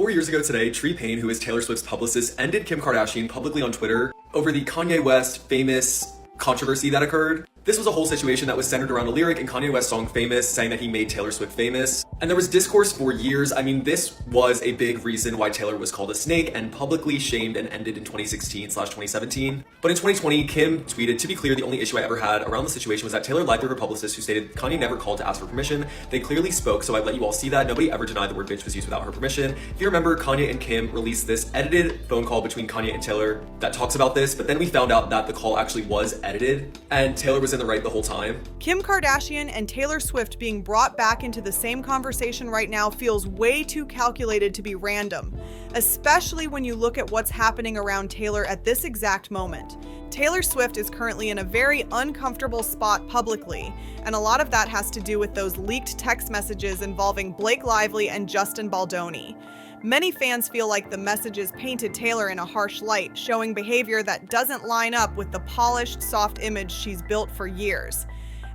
4 years ago today, Tree Payne, who is Taylor Swift's publicist, ended Kim Kardashian publicly on Twitter over the Kanye West famous controversy that occurred. This was a whole situation that was centered around a lyric in Kanye West's song Famous, saying that he made Taylor Swift famous. And there was discourse for years. I mean, this was a big reason why Taylor was called a snake and publicly shamed and ended in 2016/2017. But in 2020, Kim tweeted, "To be clear, the only issue I ever had around the situation was that Taylor lied through her publicist, who stated Kanye never called to ask for permission. They clearly spoke, so I let you all see that. Nobody ever denied the word bitch was used without her permission." If you remember, Kanye and Kim released this edited phone call between Kanye and Taylor that talks about this, but then we found out that the call actually was edited and Taylor was in the right the whole time. Kim Kardashian and Taylor Swift being brought back into the same conversation right now feels way too calculated to be random, especially when you look at what's happening around Taylor at this exact moment. Taylor Swift is currently in a very uncomfortable spot publicly, and a lot of that has to do with those leaked text messages involving Blake Lively and Justin Baldoni. Many fans feel like the messages painted Taylor in a harsh light, showing behavior that doesn't line up with the polished, soft image she's built for years.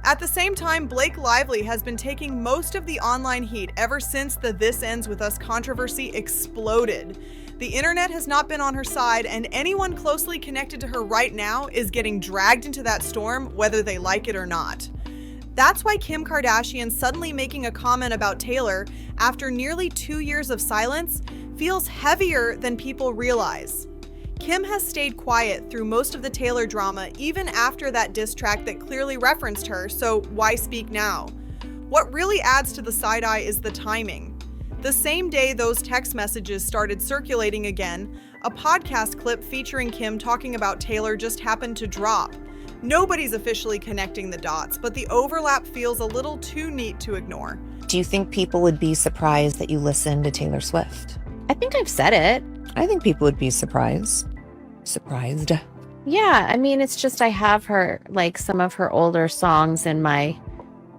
At the same time, Blake Lively has been taking most of the online heat ever since the This Ends With Us controversy exploded. The internet has not been on her side, and anyone closely connected to her right now is getting dragged into that storm, whether they like it or not. That's why Kim Kardashian suddenly making a comment about Taylor after nearly 2 years of silence feels heavier than people realize. Kim has stayed quiet through most of the Taylor drama, even after that diss track that clearly referenced her, so why speak now? What really adds to the side eye is the timing. The same day those text messages started circulating again, a podcast clip featuring Kim talking about Taylor just happened to drop. Nobody's officially connecting the dots, but the overlap feels a little too neat to ignore. Do you think people would be surprised that you listen to Taylor Swift? I think I've said it. I think people would be surprised. Surprised. Yeah, I mean, it's just I have her, like, some of her older songs in my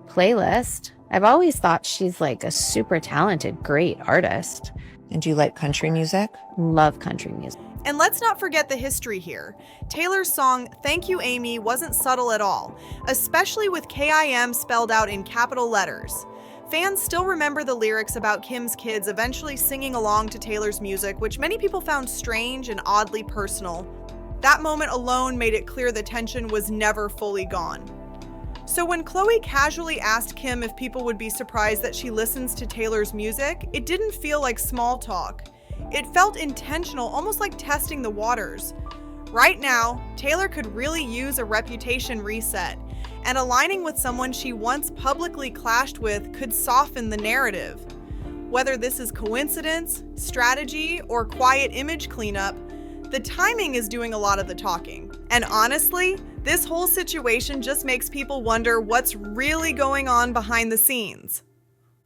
playlist. I've always thought she's like a super talented, great artist. And do you like country music? Love country music. And let's not forget the history here. Taylor's song, Thank You Amy, wasn't subtle at all, especially with K-I-M spelled out in capital letters. Fans still remember the lyrics about Kim's kids eventually singing along to Taylor's music, which many people found strange and oddly personal. That moment alone made it clear the tension was never fully gone. So when Khloe casually asked Kim if people would be surprised that she listens to Taylor's music, it didn't feel like small talk. It felt intentional, almost like testing the waters. Right now, Taylor could really use a reputation reset, and aligning with someone she once publicly clashed with could soften the narrative. Whether this is coincidence, strategy, or quiet image cleanup, the timing is doing a lot of the talking. And honestly, this whole situation just makes people wonder what's really going on behind the scenes.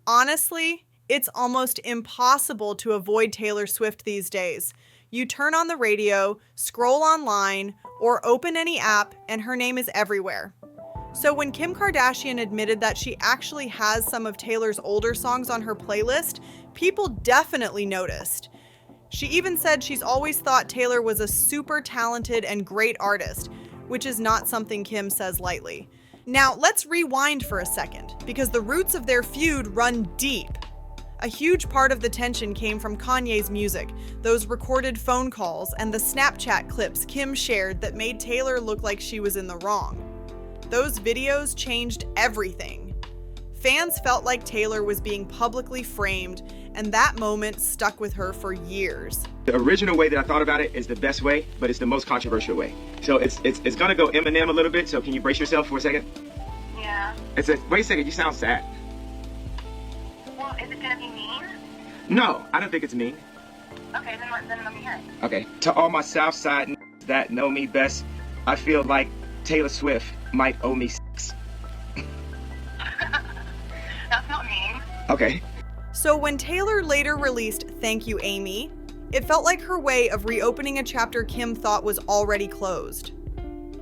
Honestly, it's almost impossible to avoid Taylor Swift these days. You turn on the radio, scroll online, or open any app, and her name is everywhere. So when Kim Kardashian admitted that she actually has some of Taylor's older songs on her playlist, people definitely noticed. She even said she's always thought Taylor was a super talented and great artist, which is not something Kim says lightly. Now, let's rewind for a second, because the roots of their feud run deep. A huge part of the tension came from Kanye's music, those recorded phone calls, and the Snapchat clips Kim shared that made Taylor look like she was in the wrong. Those videos changed everything. Fans felt like Taylor was being publicly framed, and that moment stuck with her for years. The original way that I thought about it is the best way, but it's the most controversial way. So it's gonna go Eminem a little bit, so can you brace yourself for a second? Yeah. Wait a second, you sound sad. Well, is it gonna be mean? No, I don't think it's mean. Okay, then let me hear it. Okay, to all my South Side that know me best, I feel like Taylor Swift might owe me sex. That's not mean. Okay. So when Taylor later released Thank You Amy, it felt like her way of reopening a chapter Kim thought was already closed.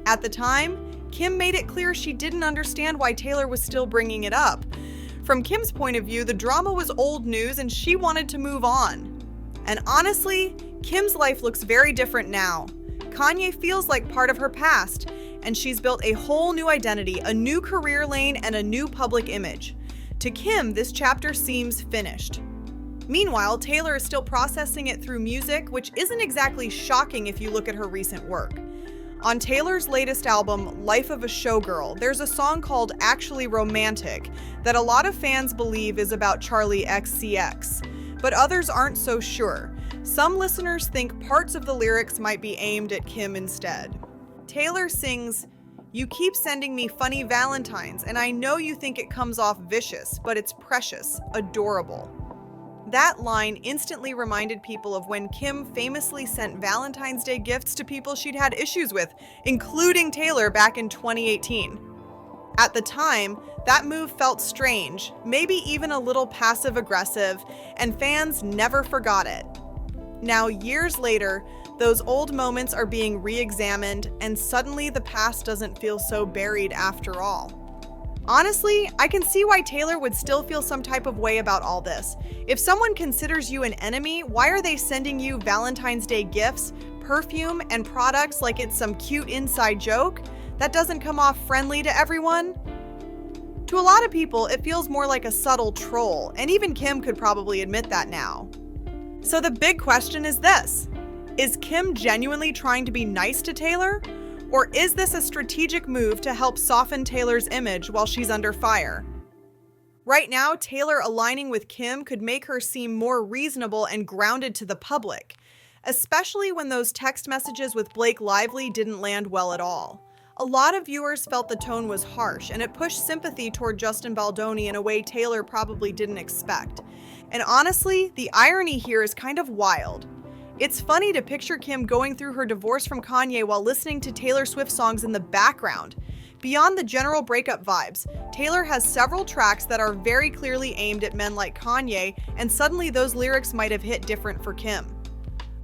At the time, Kim made it clear she didn't understand why Taylor was still bringing it up. From Kim's point of view, the drama was old news and she wanted to move on. And honestly, Kim's life looks very different now. Kanye feels like part of her past, and she's built a whole new identity, a new career lane, and a new public image. To Kim, this chapter seems finished. Meanwhile, Taylor is still processing it through music, which isn't exactly shocking if you look at her recent work. On Taylor's latest album, Life of a Showgirl, there's a song called Actually Romantic that a lot of fans believe is about Charlie XCX, but others aren't so sure. Some listeners think parts of the lyrics might be aimed at Kim instead. Taylor sings, "You keep sending me funny Valentines, and I know you think it comes off vicious, but it's precious, adorable." That line instantly reminded people of when Kim famously sent Valentine's Day gifts to people she'd had issues with, including Taylor back in 2018. At the time, that move felt strange, maybe even a little passive-aggressive, and fans never forgot it. Now, years later, those old moments are being re-examined, and suddenly the past doesn't feel so buried after all. Honestly, I can see why Taylor would still feel some type of way about all this. If someone considers you an enemy, why are they sending you Valentine's Day gifts, perfume, and products like it's some cute inside joke? That doesn't come off friendly to everyone. To a lot of people, it feels more like a subtle troll, and even Kim could probably admit that now. So the big question is this: is Kim genuinely trying to be nice to Taylor? Or is this a strategic move to help soften Taylor's image while she's under fire? Right now, Taylor aligning with Kim could make her seem more reasonable and grounded to the public, especially when those text messages with Blake Lively didn't land well at all. A lot of viewers felt the tone was harsh, and it pushed sympathy toward Justin Baldoni in a way Taylor probably didn't expect. And honestly, the irony here is kind of wild. It's funny to picture Kim going through her divorce from Kanye while listening to Taylor Swift songs in the background. Beyond the general breakup vibes, Taylor has several tracks that are very clearly aimed at men like Kanye, and suddenly those lyrics might have hit different for Kim.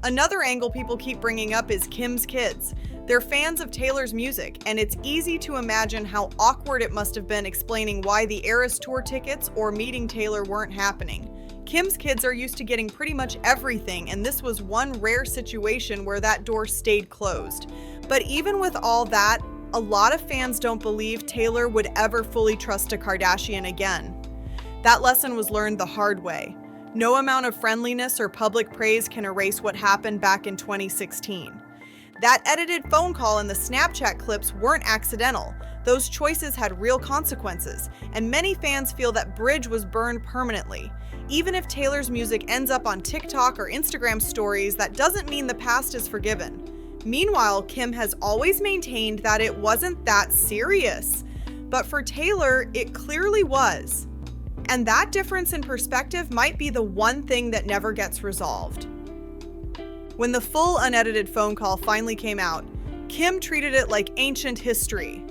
Another angle people keep bringing up is Kim's kids. They're fans of Taylor's music, and it's easy to imagine how awkward it must have been explaining why the Eras Tour tickets or meeting Taylor weren't happening. Kim's kids are used to getting pretty much everything, and this was one rare situation where that door stayed closed. But even with all that, a lot of fans don't believe Taylor would ever fully trust a Kardashian again. That lesson was learned the hard way. No amount of friendliness or public praise can erase what happened back in 2016. That edited phone call and the Snapchat clips weren't accidental. Those choices had real consequences, and many fans feel that bridge was burned permanently. Even if Taylor's music ends up on TikTok or Instagram stories, that doesn't mean the past is forgiven. Meanwhile, Kim has always maintained that it wasn't that serious. But for Taylor, it clearly was. And that difference in perspective might be the one thing that never gets resolved. When the full unedited phone call finally came out, Kim treated it like ancient history.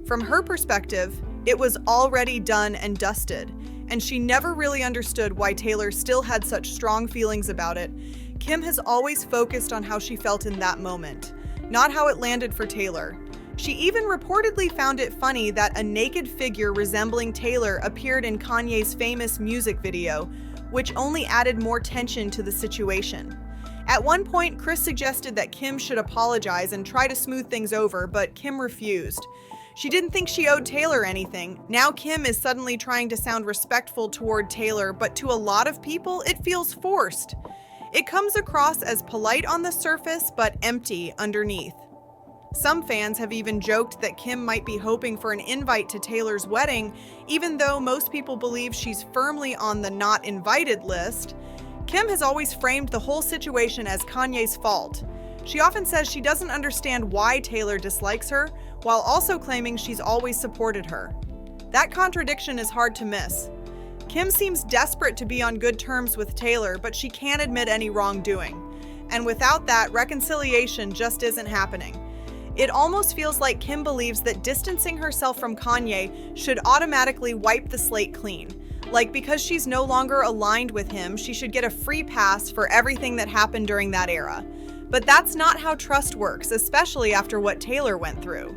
From her perspective, it was already done and dusted, and she never really understood why Taylor still had such strong feelings about it. Kim has always focused on how she felt in that moment, not how it landed for Taylor. She even reportedly found it funny that a naked figure resembling Taylor appeared in Kanye's famous music video, which only added more tension to the situation. At one point, Chris suggested that Kim should apologize and try to smooth things over, but Kim refused. She didn't think she owed Taylor anything. Now Kim is suddenly trying to sound respectful toward Taylor, but to a lot of people, it feels forced. It comes across as polite on the surface, but empty underneath. Some fans have even joked that Kim might be hoping for an invite to Taylor's wedding, even though most people believe she's firmly on the not invited list. Kim has always framed the whole situation as Kanye's fault. She often says she doesn't understand why Taylor dislikes her, while also claiming she's always supported her. That contradiction is hard to miss. Kim seems desperate to be on good terms with Taylor, but she can't admit any wrongdoing. And without that, reconciliation just isn't happening. It almost feels like Kim believes that distancing herself from Kanye should automatically wipe the slate clean. Like, because she's no longer aligned with him, she should get a free pass for everything that happened during that era. But that's not how trust works, especially after what Taylor went through.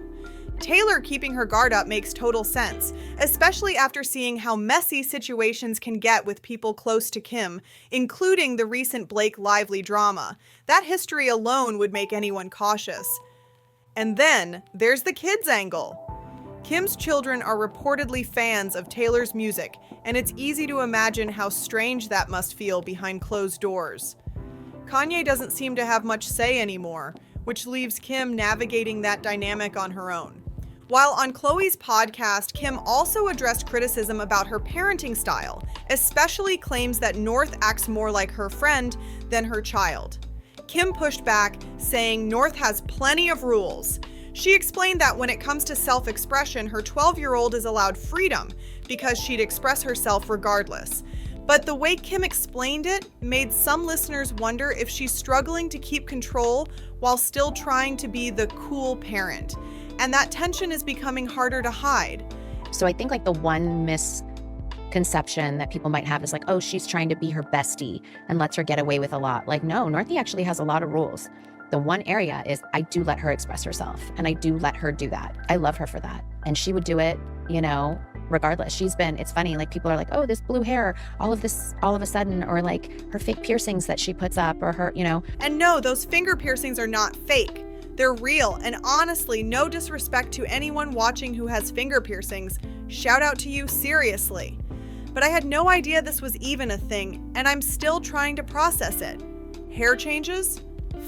Taylor keeping her guard up makes total sense, especially after seeing how messy situations can get with people close to Kim, including the recent Blake Lively drama. That history alone would make anyone cautious. And then, there's the kids' angle. Kim's children are reportedly fans of Taylor's music, and it's easy to imagine how strange that must feel behind closed doors. Kanye doesn't seem to have much say anymore, which leaves Kim navigating that dynamic on her own. While on Khloe's podcast, Kim also addressed criticism about her parenting style, especially claims that North acts more like her friend than her child. Kim pushed back, saying North has plenty of rules. She explained that when it comes to self-expression, her 12-year-old is allowed freedom because she'd express herself regardless. But the way Kim explained it made some listeners wonder if she's struggling to keep control while still trying to be the cool parent. And that tension is becoming harder to hide. So I think like the one misconception that people might have is like, oh, she's trying to be her bestie and lets her get away with a lot. Like, no, Northie actually has a lot of rules. The one area is I do let her express herself, and I do let her do that. I love her for that. And she would do it, regardless. It's funny, like people are like, oh, this blue hair, all of a sudden, or like her fake piercings that she puts up, or her, And no, those finger piercings are not fake. They're real, and honestly, no disrespect to anyone watching who has finger piercings. Shout out to you, seriously. But I had no idea this was even a thing, and I'm still trying to process it. Hair changes?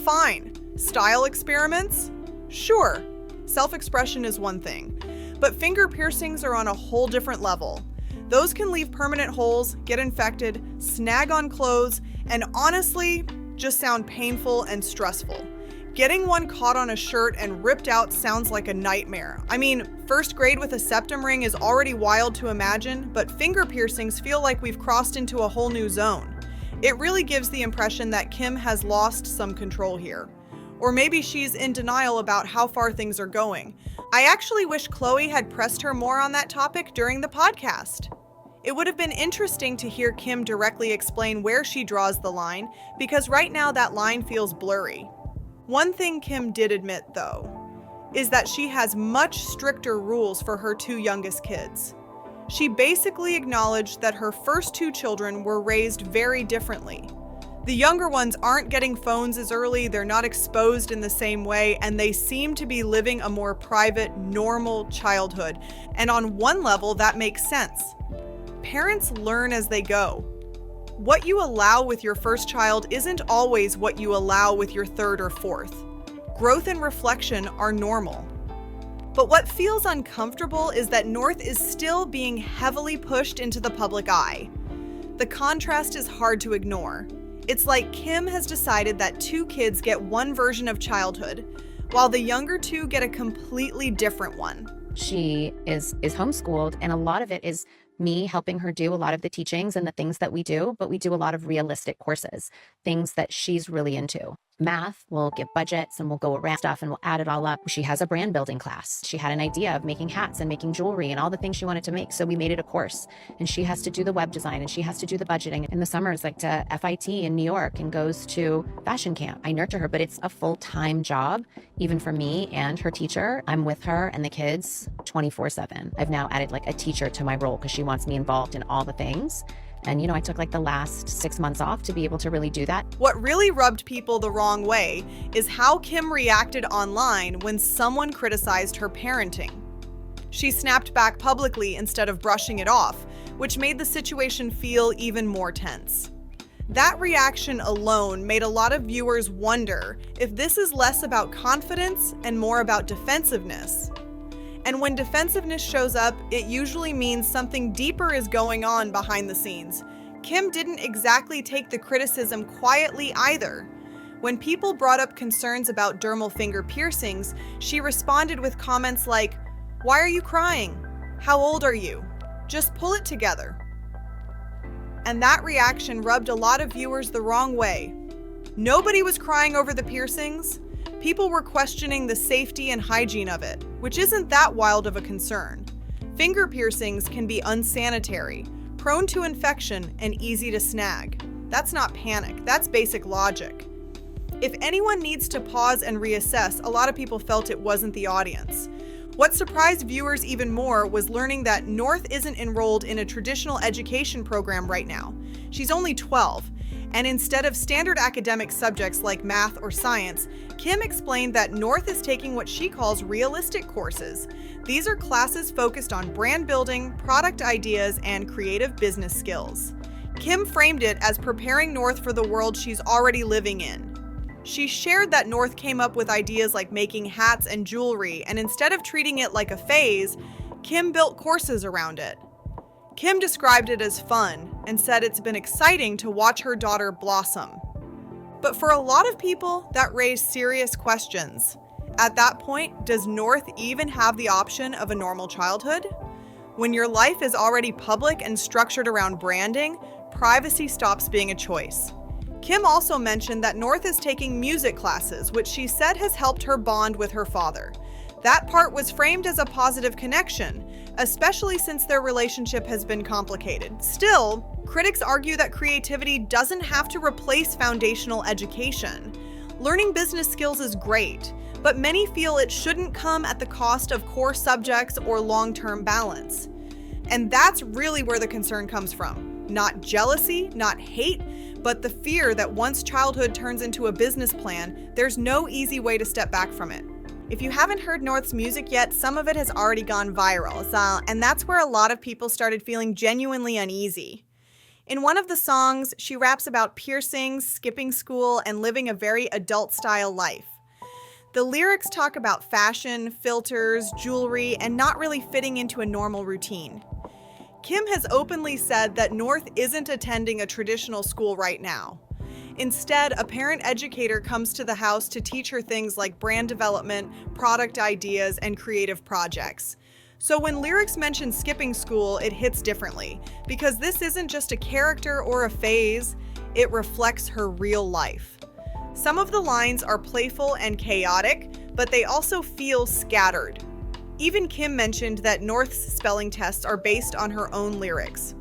Fine. Style experiments? Sure. Self-expression is one thing. But finger piercings are on a whole different level. Those can leave permanent holes, get infected, snag on clothes, and honestly, just sound painful and stressful. Getting one caught on a shirt and ripped out sounds like a nightmare. I mean, first grade with a septum ring is already wild to imagine, but finger piercings feel like we've crossed into a whole new zone. It really gives the impression that Kim has lost some control here. Or maybe she's in denial about how far things are going. I actually wish Khloe had pressed her more on that topic during the podcast. It would have been interesting to hear Kim directly explain where she draws the line, because right now that line feels blurry. One thing Kim did admit, though, is that she has much stricter rules for her two youngest kids. She basically acknowledged that her first two children were raised very differently. The younger ones aren't getting phones as early, they're not exposed in the same way, and they seem to be living a more private, normal childhood. And on one level, that makes sense. Parents learn as they go. What you allow with your first child isn't always what you allow with your third or fourth. Growth and reflection are normal. But what feels uncomfortable is that North is still being heavily pushed into the public eye. The contrast is hard to ignore. It's like Kim has decided that two kids get one version of childhood, while the younger two get a completely different one. She is homeschooled, and a lot of it is me helping her do a lot of the teachings and the things that we do, but we do a lot of realistic courses, things that she's really into. Math, we'll give budgets and we'll go around stuff and we'll add it all up. She has a brand building class. She had an idea of making hats and making jewelry and all the things she wanted to make. So we made it a course, and she has to do the web design and she has to do the budgeting. In the summers, like to FIT in New York, and goes to fashion camp. I nurture her, but it's a full-time job, even for me and her teacher. I'm with her and the kids 24/7. I've now added like a teacher to my role because she wants me involved in all the things. And, I took like the last 6 months off to be able to really do that. What really rubbed people the wrong way is how Kim reacted online when someone criticized her parenting. She snapped back publicly instead of brushing it off, which made the situation feel even more tense. That reaction alone made a lot of viewers wonder if this is less about confidence and more about defensiveness. And when defensiveness shows up, it usually means something deeper is going on behind the scenes. Kim didn't exactly take the criticism quietly either. When people brought up concerns about dermal finger piercings, she responded with comments like, "Why are you crying? How old are you? Just pull it together." And that reaction rubbed a lot of viewers the wrong way. Nobody was crying over the piercings. People were questioning the safety and hygiene of it, which isn't that wild of a concern. Finger piercings can be unsanitary, prone to infection, and easy to snag. That's not panic, that's basic logic. If anyone needs to pause and reassess, a lot of people felt it wasn't the audience. What surprised viewers even more was learning that North isn't enrolled in a traditional education program right now. She's only 12, And instead of standard academic subjects like math or science, Kim explained that North is taking what she calls realistic courses. These are classes focused on brand building, product ideas, and creative business skills. Kim framed it as preparing North for the world she's already living in. She shared that North came up with ideas like making hats and jewelry, and instead of treating it like a phase, Kim built courses around it. Kim described it as fun and said it's been exciting to watch her daughter blossom. But for a lot of people, that raised serious questions. At that point, does North even have the option of a normal childhood? When your life is already public and structured around branding, privacy stops being a choice. Kim also mentioned that North is taking music classes, which she said has helped her bond with her father. That part was framed as a positive connection, especially since their relationship has been complicated. Still, critics argue that creativity doesn't have to replace foundational education. Learning business skills is great, but many feel it shouldn't come at the cost of core subjects or long-term balance. And that's really where the concern comes from. Not jealousy, not hate, but the fear that once childhood turns into a business plan, there's no easy way to step back from it. If you haven't heard North's music yet, some of it has already gone viral, and that's where a lot of people started feeling genuinely uneasy. In one of the songs, she raps about piercings, skipping school, and living a very adult-style life. The lyrics talk about fashion, filters, jewelry, and not really fitting into a normal routine. Kim has openly said that North isn't attending a traditional school right now. Instead, a parent educator comes to the house to teach her things like brand development, product ideas, and creative projects. So when lyrics mention skipping school, it hits differently, because this isn't just a character or a phase, it reflects her real life. Some of the lines are playful and chaotic, but they also feel scattered. Even Kim mentioned that North's spelling tests are based on her own lyrics.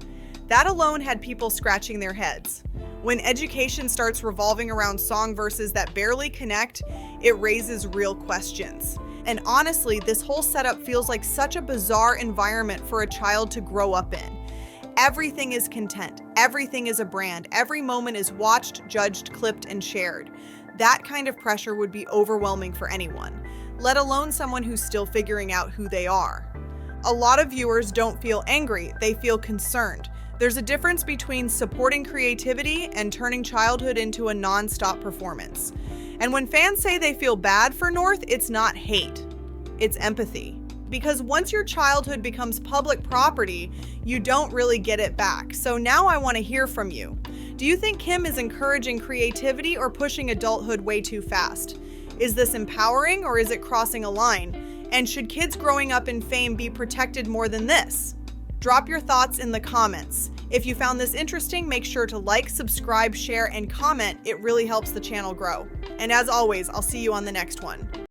That alone had people scratching their heads. When education starts revolving around song verses that barely connect, it raises real questions. And honestly, this whole setup feels like such a bizarre environment for a child to grow up in. Everything is content, everything is a brand, every moment is watched, judged, clipped, and shared. That kind of pressure would be overwhelming for anyone, let alone someone who's still figuring out who they are. A lot of viewers don't feel angry, they feel concerned. There's a difference between supporting creativity and turning childhood into a non-stop performance. And when fans say they feel bad for North, it's not hate, it's empathy. Because once your childhood becomes public property, you don't really get it back. So now I want to hear from you. Do you think Kim is encouraging creativity or pushing adulthood way too fast? Is this empowering or is it crossing a line? And should kids growing up in fame be protected more than this? Drop your thoughts in the comments. If you found this interesting, make sure to like, subscribe, share, and comment. It really helps the channel grow. And as always, I'll see you on the next one.